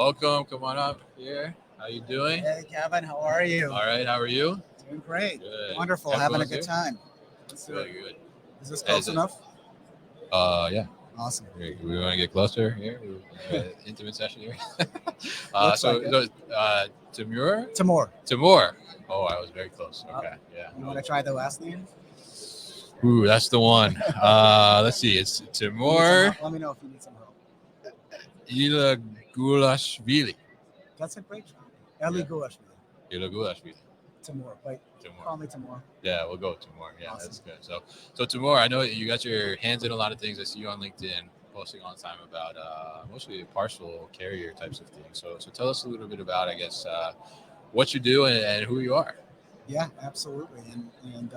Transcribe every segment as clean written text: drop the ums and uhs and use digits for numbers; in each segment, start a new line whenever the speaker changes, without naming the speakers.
Welcome. Come on up here. How you doing?
Hey, Kevin, how are you?
All right. How are you?
Doing great.
Good.
Wonderful. Having a
Everyone's
good
here?
time. Let's do
Good.
it.
Good.
Is this
Is
close
it?
enough?
Yeah.
Awesome.
We want to get closer here. Intimate session here.
Looks
so,
like it.
so Timur?
Timur.
Timur. Oh, I was very close. Okay. Yeah.
You want to try the last name?
Ooh, that's the one. Let's see. It's
You need some
Timur
help? Let me know if you need some help.
Eligulashvili.
That's a great try.
Yeah.
Eligulashvili.
Eligulashvili.
Timur. Wait,
Timur.
call me Timur.
Yeah, we'll go Timur. Yeah,
Awesome.
that's good. So Timur, I know you got your hands in a lot of things. I see you on LinkedIn posting all the time about mostly parcel carrier types of things. So tell us a little bit about, I guess, what you do and who you are.
Yeah, absolutely. And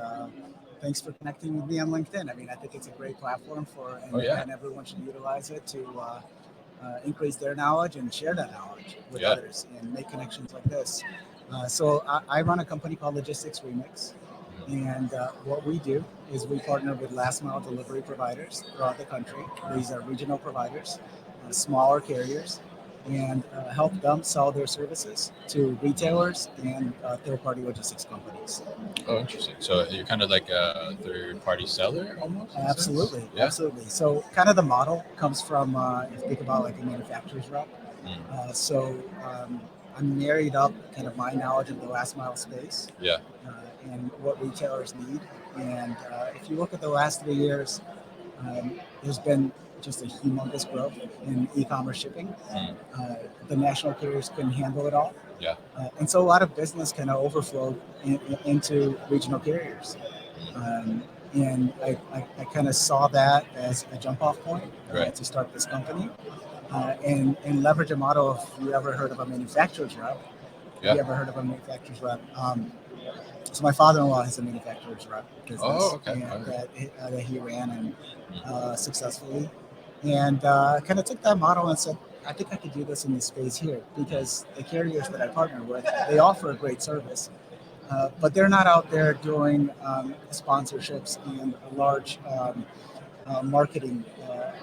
thanks for connecting with me on LinkedIn. I mean, I think it's a great platform
Oh yeah,
and everyone should utilize it to increase their knowledge and share that knowledge with
yeah,
others and make connections like this. So I run a company called Logistics Remix. And what we do is we partner with last mile delivery providers throughout the country. These are regional providers, smaller carriers, and help them sell their services to retailers and third party logistics companies.
Oh, interesting. So you're kind of like a third-party seller almost, in a sense?
Absolutely,
Yeah.
absolutely. So, kind of the model comes from if you think about like a manufacturer's rep.
Mm.
So, I'm married up kind of my knowledge of the last mile space
Yeah.
and what retailers need. And if you look at the last 3 years, there's been just a humongous growth in e-commerce shipping.
Mm.
The national carriers couldn't handle it all.
Yeah.
And so a lot of business kind of overflowed into regional carriers. Um, and I kind of saw that as a jump off point
Right.
to start this company and leverage a model. If you ever heard of a manufacturer's rep, have
Yeah.
you ever heard of a manufacturer's rep? So my father-in-law has a manufacturer's rep business
Oh, okay.
and
All right.
that he ran and successfully, and kind of took that model and said, I think I could do this in this space here because the carriers that I partner with, they offer a great service, but they're not out there doing sponsorships and a large marketing.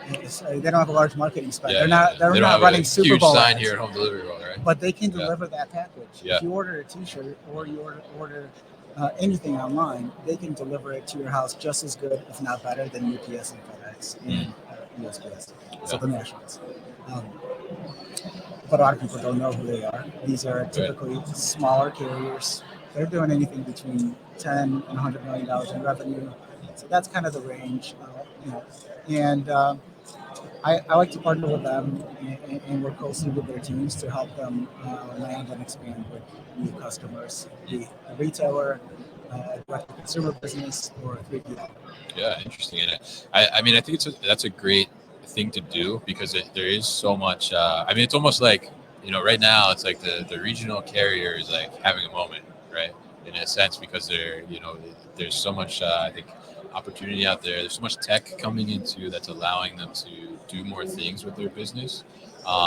They don't have a large marketing spend.
Yeah,
They're
yeah,
not.
yeah.
They're
They don't
not
have
running
a
Super
huge
Bowl
sign
ads,
here at home delivery world, right?
but they can
Yeah.
deliver that package.
Yeah.
If you order a T-shirt or you order anything online, they can deliver it to your house just as good, if not better, than UPS and FedEx and USPS. So
Yeah.
the nationals. Um, but a lot of people don't know who they are. These are
Right.
typically smaller carriers. They're doing anything between $10 and $100 million in revenue. So that's kind of the range, And I like to partner with them and work closely with their teams to help them land and expand with new customers, be a retailer, direct-to-consumer business, or a 3PL.
Yeah, interesting. And I mean, I think that's a great thing to do because there is so much. I mean, it's almost like right now it's like the regional carrier is like having a moment, right? In a sense, because there's so much. I think opportunity out there. There's so much tech coming into that's allowing them to do more things with their business.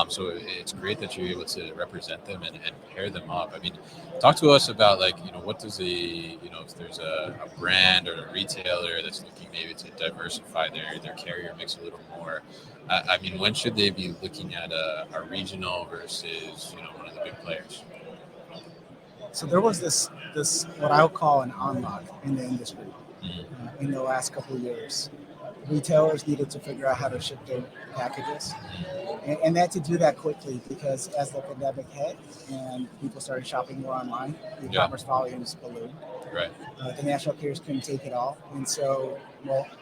So it's great that you're able to represent them and pair them up. I mean, talk to us about like what does if there's a brand or a retailer that's looking maybe to diversify their carrier mix a little more. I mean, when should they be looking at a regional versus one of the big players?
So there was this what I'll call an unlock in the industry
Mm-hmm.
in the last couple of years. Retailers needed to figure out how to ship their packages, and they had to do that quickly because as the pandemic hit and people started shopping more online, e-commerce volumes ballooned.
Right.
The national carriers couldn't take it all, and so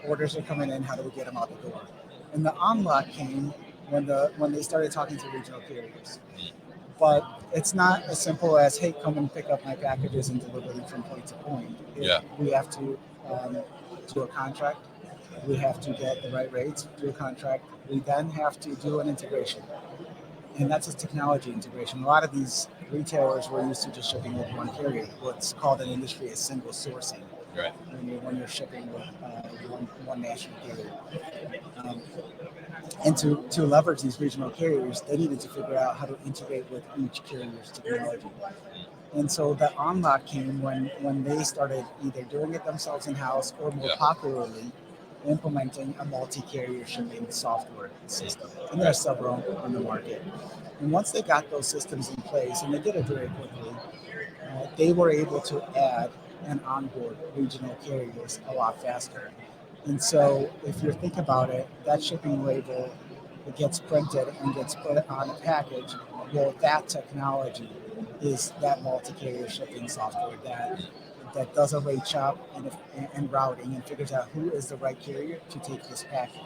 orders are coming in. How do we get them out the door? And the unlock came when they started talking to regional carriers. But it's not as simple as, hey, come and pick up my packages and deliver them from point to point. We have to do a contract. We have to get the right rates, do a contract. We then have to do an integration. And that's a technology integration. A lot of these retailers were used to just shipping with one carrier. What's called in industry is single sourcing.
Right.
When you're shipping with one national carrier. And to leverage these regional carriers, they needed to figure out how to integrate with each carrier's technology. And so the unlock came when they started either doing it themselves in-house or more popularly, implementing a multi-carrier shipping software system. And there are several on the market. And once they got those systems in place, and they did it very quickly, they were able to add and onboard regional carriers a lot faster. And so if you think about it, that shipping label, it gets printed and gets put on a package. Well, that technology is that multi-carrier shipping software that does a rate shop and routing and figures out who is the right carrier to take this package.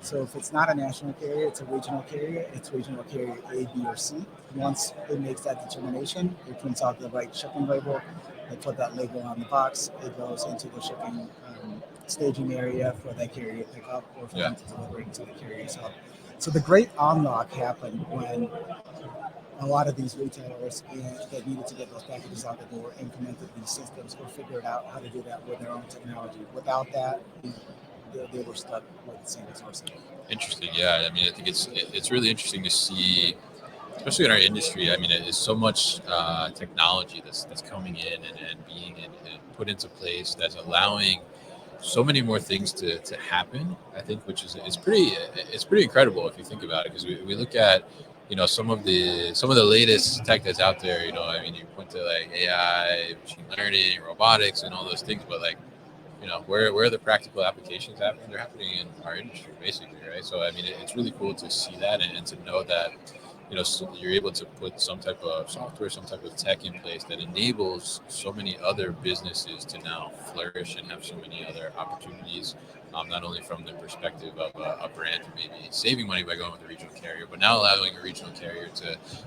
So if it's not a national carrier, it's a regional carrier. It's regional carrier A, B, or C. Once it makes that determination, it prints out the right shipping label. They put that label on the box. It goes into the shipping staging area for that carrier to pick up or for them to deliver it to the carrier's hub. So the great unlock happened when a lot of these retailers that needed to get those packages out the door implemented these systems or figured out how to do that with their own technology. Without that, they were stuck with single sourcing.
Interesting. Yeah. I mean, I think it's really interesting to see, especially in our industry. I mean, it's so much technology that's coming in and being put into place that's allowing so many more things to happen. I think, which is it's pretty incredible if you think about it, because we look at some of the latest tech that's out there. I mean, you went to like AI, machine learning, robotics, and all those things, but like where are the practical applications happening? They're happening in our industry, basically, right? So I mean, it's really cool to see that and to know that so you're able to put some type of software, some type of tech in place that enables so many other businesses to now flourish and have so many other opportunities. Not only from the perspective of a brand who may be saving money by going with a regional carrier, but now allowing a regional carrier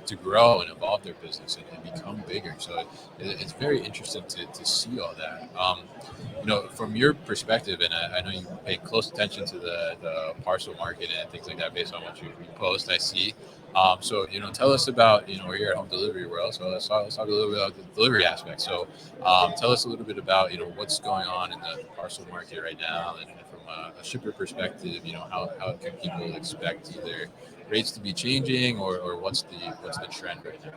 to grow and evolve their business and become bigger. So it's very interesting to see all that. From your perspective, and I know you pay close attention to the parcel market and things like that based on what you post, I see. So, tell us about, we're here at Home Delivery World, so let's talk a little bit about the delivery aspect. So, tell us a little bit about, what's going on in the parcel market right now, and from a shipper perspective, how can people expect either rates to be changing or what's the trend right now?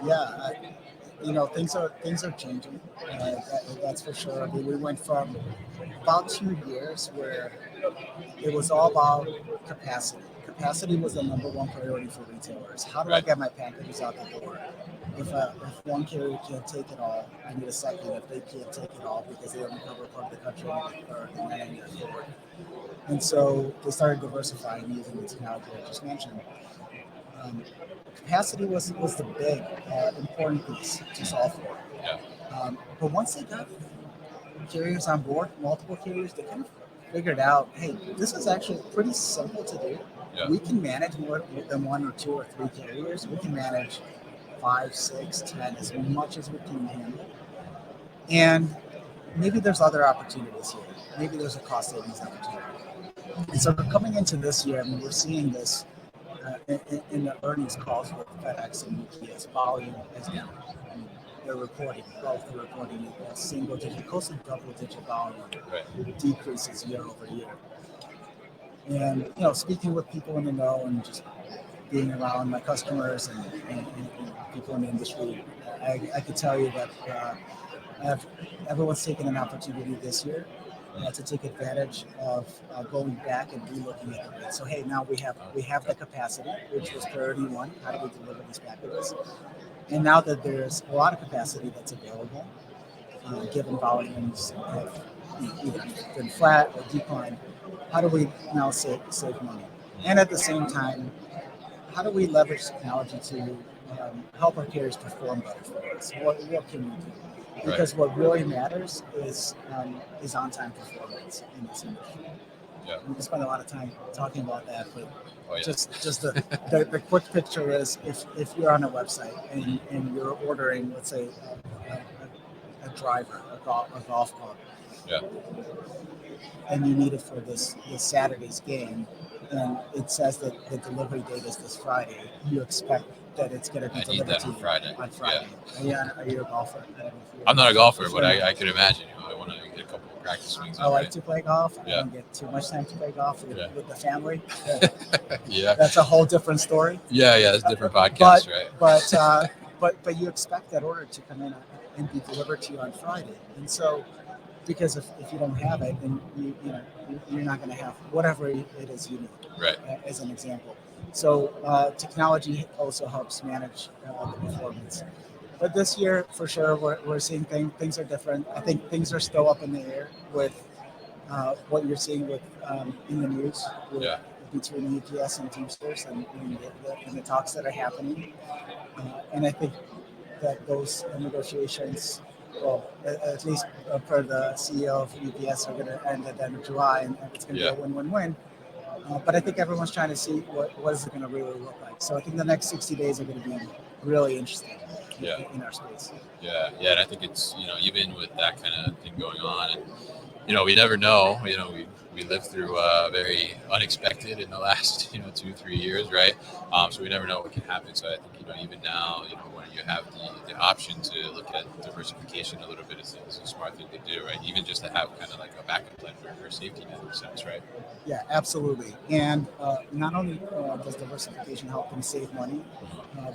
Yeah, things are changing. That's for sure. I mean, we went from about 2 years where it was all about capacity. Capacity was the number one priority for retailers. How do I
Right.
get my packages out the door? If one carrier can't take it all, I need a second. If they can't take it all because they only cover part of the country, I need a third, and then I need a fourth. And so they started diversifying using the technology I just mentioned. Um, Capacity was the big important piece to solve for.
Yeah.
But once they got carriers on board, multiple carriers, they kind of figured out, hey, this is actually pretty simple to do.
Yeah.
We can manage more than one or two or three carriers. We can manage 5, 6, 10, as much as we can handle. And maybe there's other opportunities here. Maybe there's a cost savings opportunity. And so coming into this year, I mean, we're seeing this in the earnings calls with FedEx and UPS. Volume is down. I mean, they're reporting, both are reporting a single digit, close to double digit volume
Right.
decreases year over year. And, speaking with people in the know and just being around my customers and people in the industry, I could tell you that everyone's taken an opportunity this year to take advantage of going back and relooking at the rates. So hey, now we have the capacity, which was priority one. How do we deliver these packages? And now that there's a lot of capacity that's available, given volumes have either been flat or declined, how do we now save money? And at the same time, how do we leverage technology to help our carriers perform better for us? What can we do? Because what really matters is on-time performance in this industry.
Yeah.
We can spend a lot of time talking about that, but
Oh, yeah.
just the quick picture is if you're on a website and you're ordering, let's say, a driver, a golf club,
Yeah.
and you need it for this Saturday's game, and it says that the delivery date is this Friday, you expect that it's going to be
I need
delivered
that
to
on
you
Friday.
on Friday. Are you a golfer? I don't know if you're
I'm not a golfer, but
not.
I can imagine. I want to get a couple of practice swings.
I like to play golf. I
Yeah.
don't get too much time to play golf with the family.
Yeah.
That's a whole different story.
Yeah. That's a different podcast,
right? But you expect that order to come in and be delivered to you on Friday, and so because if you don't have it, then you're not going to have whatever it is you need.
Right.
As an example, so technology also helps manage the performance. But this year, for sure, we're seeing things are different. I think things are still up in the air with what you're seeing with in the news with,
Yeah.
between UPS and Teamsters and the talks that are happening. And I think that those negotiations, well, at least per the CEO of UPS, are going to end at the end of July, and it's going to
Yeah.
be a win-win-win. But I think everyone's trying to see what is it going to really look like. So I think the next 60 days are going to be really interesting
Yeah.
in our space.
Yeah. Yeah. And I think it's, even with that kind of thing going on, and we never know. We lived through very unexpected in the last 2-3 years, right? So we never know what can happen. So I think even now, when you have the option to look at diversification a little bit is a smart thing to do, right? Even just to have kind of like a backup plan for a safety net in a sense, right?
Yeah, absolutely. And not only does diversification help them save money,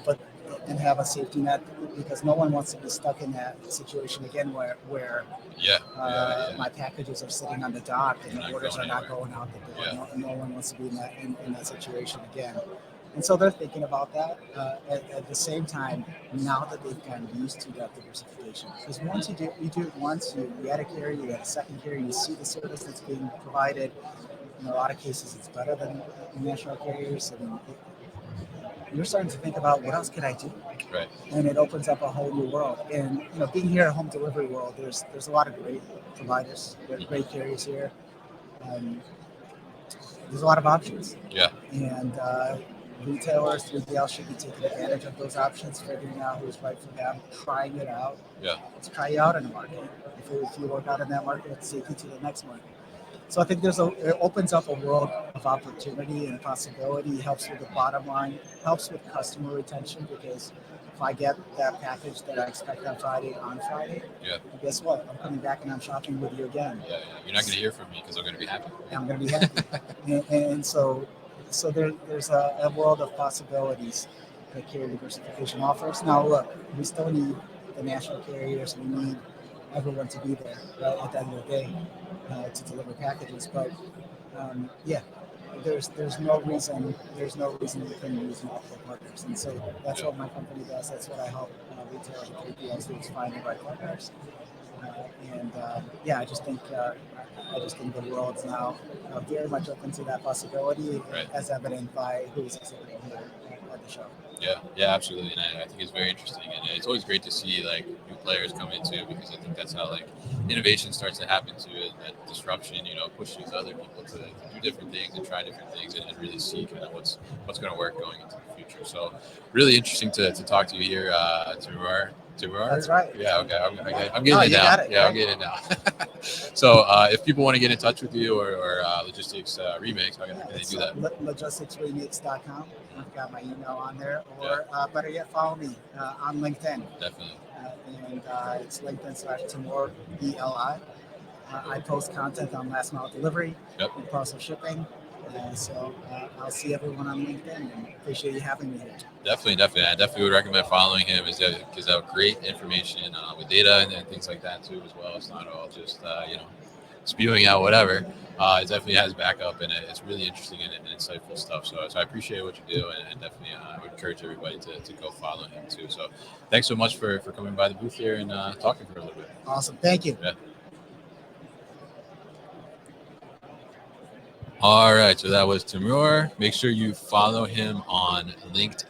but and have a safety net, because no one wants to be stuck in that situation again where my packages are sitting on the dock and the orders are not going out the door.
Yeah.
No one wants to be in that situation again. And so they're thinking about that. At the same time, now that they've gotten used to that diversification, because once you do it once, you add a carrier, you add a second carrier, you see the service that's being provided. In a lot of cases, it's better than national carriers, and you're starting to think about what else could I do,
Right.
and it opens up a whole new world. And being here at home delivery world, there's a lot of great providers, great carriers here. There's a lot of options.
Yeah.
And retailers, 3PL should be taking advantage of those options, figuring out who's right for them, trying it out.
Yeah.
Let's try you out in the market. If you work out in that market, let's take you to the next market. So I think it opens up a world of opportunity and possibility. Helps with the bottom line, helps with customer retention, because if I get that package that I expect on Friday,
yeah,
guess what? I'm coming back and I'm shopping with you again.
Yeah. You're not going to hear from me because I'm going to be happy.
I'm going to be happy. and so there's a world of possibilities that carrier diversification offers. Now, look, we still need the national carriers. We need everyone to be there, right, at the end of the day, to deliver packages. But there's no reason we couldn't use multiple partners. And so that's what my company does. That's what I help retailers and 3PLs do, is find the right partners. I just think the world's now very much open to that possibility,
right,
as evident by who's exhibiting here at the show.
Yeah, absolutely. And I think it's very interesting, and it's always great to see like new players come into, because I think that's how like innovation starts to happen too, and that disruption, pushes other people to do different things and try different things and really see kind of what's going to work going into the future. So really interesting to talk to you here, Timur.
That's right.
Yeah, okay. I'm getting it now.
Got it,
yeah,
right?
I'm getting it now. So if people want to get in touch with you or Logistics Remix, how can they do that?
Logisticsremix.com. I've got my email on there, or better yet, follow me on LinkedIn.
Definitely.
And it's LinkedIn/Timur ELI. I post content on last mile delivery and parcel shipping. So I'll see everyone on LinkedIn, and appreciate you having me here.
Definitely. I definitely would recommend following him, because that great information with data and things like that too as well. It's not all just spewing out whatever. It definitely has backup, and it's really interesting and insightful stuff. So I appreciate what you do, and definitely I would encourage everybody to go follow him too. So thanks so much for coming by the booth here and talking for a little bit.
Awesome. Thank you.
Yeah. All right, so that was Timur. Make sure you follow him on LinkedIn.